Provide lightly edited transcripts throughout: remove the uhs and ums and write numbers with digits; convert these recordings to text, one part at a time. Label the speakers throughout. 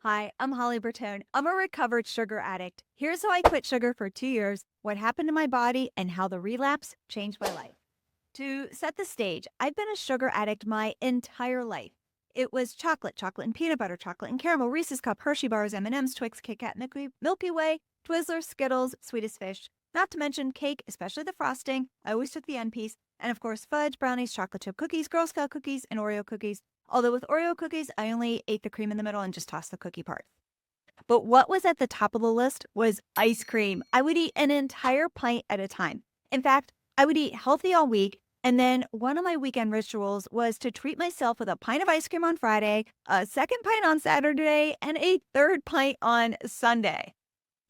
Speaker 1: Hi, I'm Holly Bertone. I'm a recovered sugar addict. Here's how I quit sugar for 2 years, what happened to my body, and how the relapse changed my life. To set the stage, I've been a sugar addict my entire life. It was chocolate and peanut butter, chocolate and caramel, Reese's Cup, Hershey bars, M&Ms, Twix, Kit Kat, Milky Way, Twizzlers, Skittles, Sweetest Fish. Not to mention cake, especially the frosting. I always took the end piece. And of course, fudge, brownies, chocolate chip cookies, Girl Scout cookies, and Oreo cookies. Although with Oreo cookies, I only ate the cream in the middle and just tossed the cookie part. But what was at the top of the list was ice cream. I would eat an entire pint at a time. In fact, I would eat healthy all week. And then one of my weekend rituals was to treat myself with a pint of ice cream on Friday, a second pint on Saturday, and a third pint on Sunday.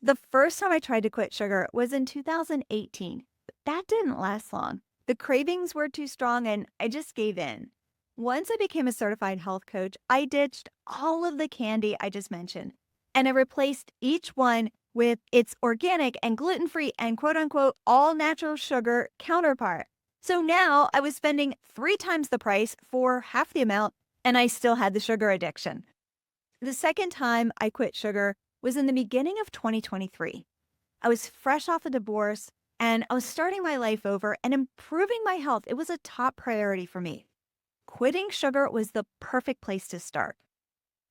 Speaker 1: The first time I tried to quit sugar was in 2018, but that didn't last long. The cravings were too strong and I just gave in. Once I became a certified health coach, I ditched all of the candy I just mentioned and I replaced each one with its organic and gluten-free and quote unquote all natural sugar counterpart. So now I was spending 3 times the price for half the amount and I still had the sugar addiction. The second time I quit sugar was in the beginning of 2023. I was fresh off a divorce and I was starting my life over and improving my health. It was a top priority for me. Quitting sugar was the perfect place to start.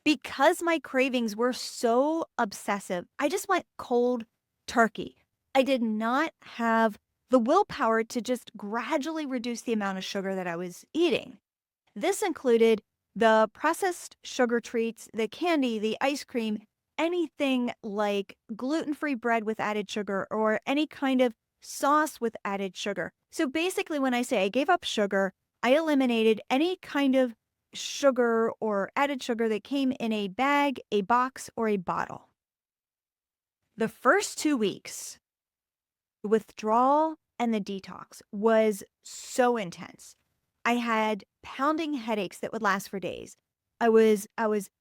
Speaker 1: Because my cravings were so obsessive, I just went cold turkey. I did not have the willpower to just gradually reduce the amount of sugar that I was eating. This included the processed sugar treats, the candy, the ice cream, anything like gluten-free bread with added sugar or any kind of sauce with added sugar. So basically, when I say I gave up sugar, I eliminated any kind of sugar or added sugar that came in a bag, a box, or a bottle. The first 2 weeks, the withdrawal and the detox was so intense. I had pounding headaches that would last for days. I was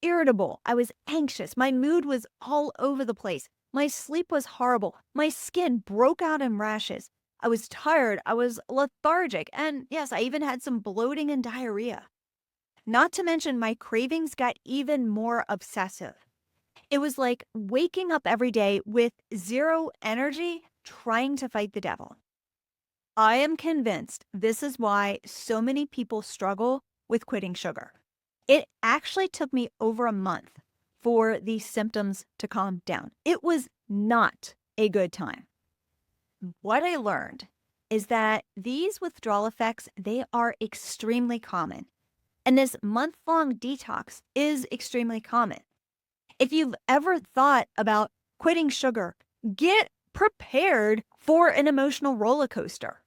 Speaker 1: irritable. I was anxious. My mood was all over the place. My sleep was horrible. My skin broke out in rashes. I was tired. I was lethargic. And yes, I even had some bloating and diarrhea. Not to mention my cravings got even more obsessive. It was like waking up every day with zero energy trying to fight the devil. I am convinced this is why so many people struggle with quitting sugar. It actually took me over a month for these symptoms to calm down. It was not a good time. What I learned is that these withdrawal effects, they are extremely common. And this month-long detox is extremely common. If you've ever thought about quitting sugar, get prepared for an emotional roller coaster.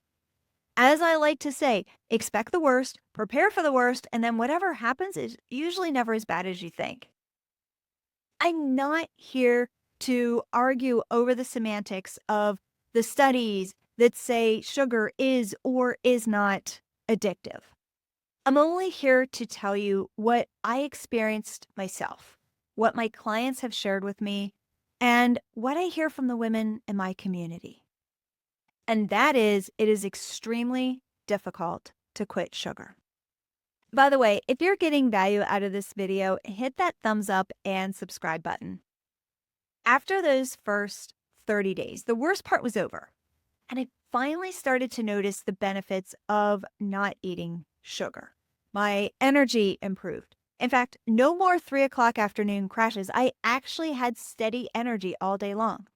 Speaker 1: As I like to say, expect the worst, prepare for the worst, and then whatever happens is usually never as bad as you think. I'm not here to argue over the semantics of the studies that say sugar is or is not addictive. I'm only here to tell you what I experienced myself, what my clients have shared with me, and what I hear from the women in my community. And that is, it is extremely difficult to quit sugar. By the way, if you're getting value out of this video, hit that thumbs up and subscribe button. After those first 30 days, the worst part was over. And I finally started to notice the benefits of not eating sugar. My energy improved. In fact, no more 3 o'clock afternoon crashes. I actually had steady energy all day long.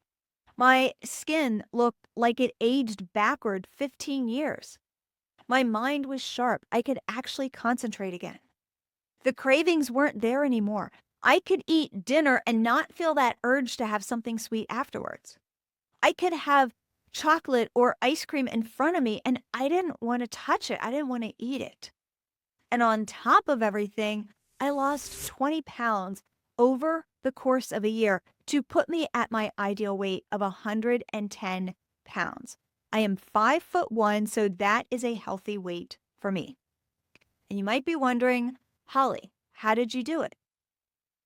Speaker 1: My skin looked like it aged backward 15 years. My mind was sharp. I could actually concentrate again. The cravings weren't there anymore. I could eat dinner and not feel that urge to have something sweet afterwards. I could have chocolate or ice cream in front of me and I didn't want to touch it. I didn't want to eat it. And on top of everything, I lost 20 pounds over the course of a year to put me at my ideal weight of 110 pounds. I am 5'1", so that is a healthy weight for me. And you might be wondering, Holly, how did you do it?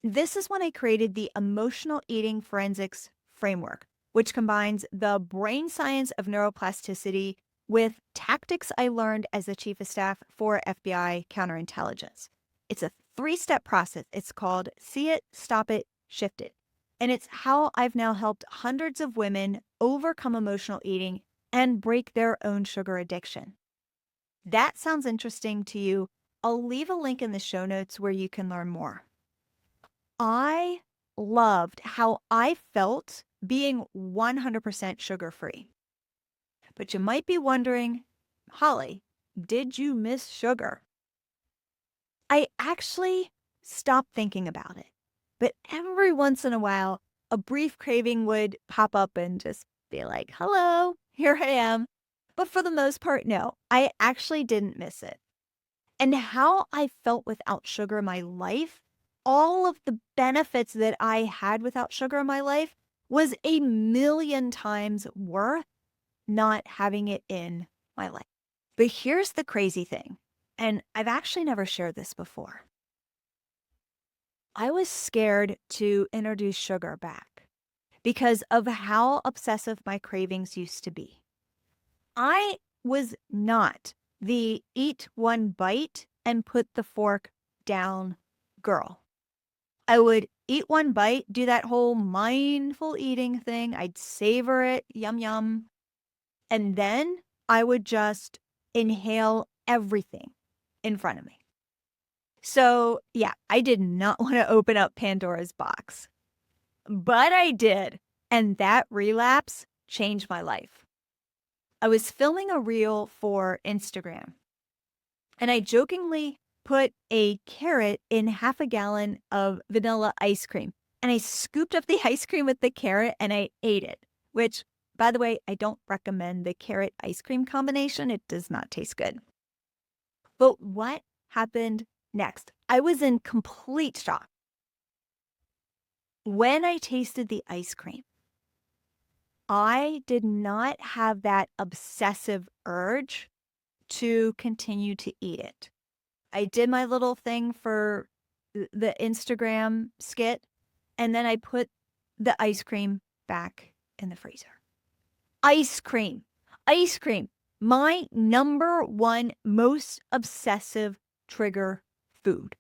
Speaker 1: This is when I created the emotional eating forensics framework, which combines the brain science of neuroplasticity with tactics I learned as the chief of staff for FBI counterintelligence. It's a 3-step process. It's called see it, stop it, shifted. And it's how I've now helped hundreds of women overcome emotional eating and break their own sugar addiction. That sounds interesting to you. I'll leave a link in the show notes where you can learn more. I loved how I felt being 100% sugar-free. But you might be wondering, Holly, did you miss sugar? I actually stopped thinking about it. But every once in a while, a brief craving would pop up and just be like, hello, here I am. But for the most part, no, I actually didn't miss it. And how I felt without sugar in my life, all of the benefits that I had without sugar in my life was a million times worth not having it in my life. But here's the crazy thing, and I've actually never shared this before. I was scared to introduce sugar back because of how obsessive my cravings used to be. I was not the eat one bite and put the fork down girl. I would eat one bite, do that whole mindful eating thing. I'd savor it, yum, yum. And then I would just inhale everything in front of me. So yeah, I did not want to open up Pandora's box, but I did. And that relapse changed my life. I was filming a reel for Instagram, and I jokingly put a carrot in half a gallon of vanilla ice cream. And I scooped up the ice cream with the carrot and I ate it, which, by the way, I don't recommend the carrot ice cream combination. It does not taste good. But what happened next? I was in complete shock. When I tasted the ice cream, I did not have that obsessive urge to continue to eat it. I did my little thing for the Instagram skit, and then I put the ice cream back in the freezer. Ice cream, my number one most obsessive trigger food.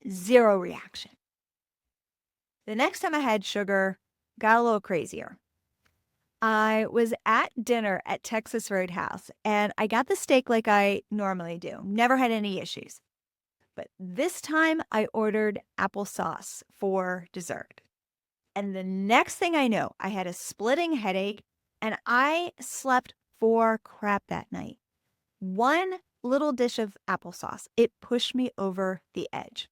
Speaker 1: Zero reaction. The next time I had sugar, got a little crazier. I was at dinner at Texas Roadhouse, and I got the steak like I normally do. Never had any issues. But this time I ordered applesauce for dessert. And the next thing I know, I had a splitting headache and I slept for crap that night. One little dish of applesauce, it pushed me over the edge.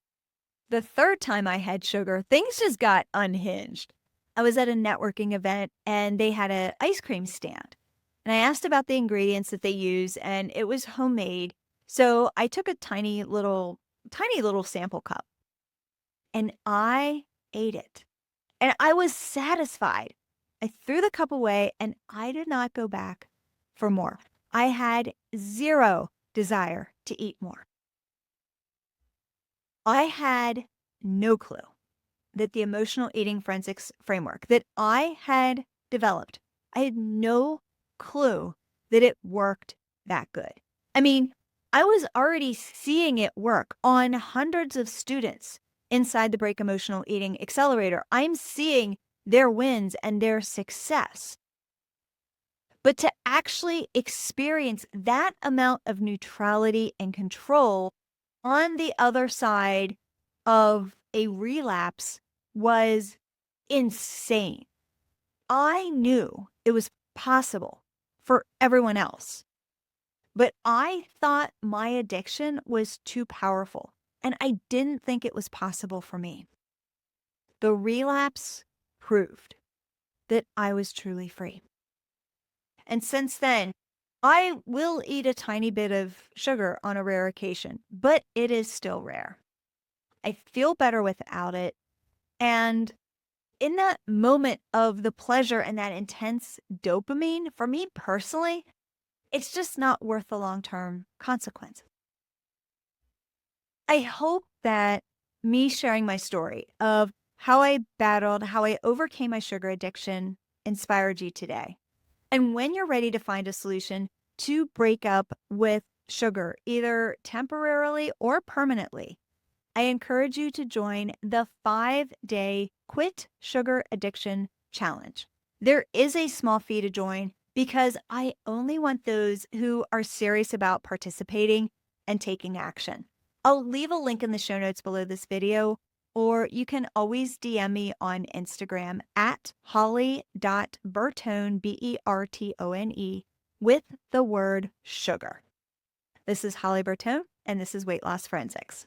Speaker 1: The third time I had sugar, things just got unhinged. I was at a networking event and they had an ice cream stand. And I asked about the ingredients that they use and it was homemade. So I took a tiny little sample cup and I ate it. And I was satisfied. I threw the cup away and I did not go back for more. I had zero desire to eat more. I had no clue that the emotional eating forensics framework that I had developed, I had no clue that it worked that good. I mean, I was already seeing it work on hundreds of students inside the Break Emotional Eating Accelerator. I'm seeing their wins and their success. But to actually experience that amount of neutrality and control on the other side of a relapse was insane. I knew it was possible for everyone else, but I thought my addiction was too powerful, and I didn't think it was possible for me. The relapse proved that I was truly free. And since then, I will eat a tiny bit of sugar on a rare occasion, but it is still rare. I feel better without it. And in that moment of the pleasure and that intense dopamine, for me personally, it's just not worth the long-term consequence. I hope that me sharing my story of how I battled, how I overcame my sugar addiction inspired you today. And when you're ready to find a solution to break up with sugar, either temporarily or permanently, I encourage you to join the 5-day Quit Sugar Addiction Challenge. There is a small fee to join because I only want those who are serious about participating and taking action. I'll leave a link in the show notes below this video, or you can always DM me on Instagram at holly.bertone, Bertone, with the word sugar. This is Holly Bertone, and this is Weight Loss Forensics.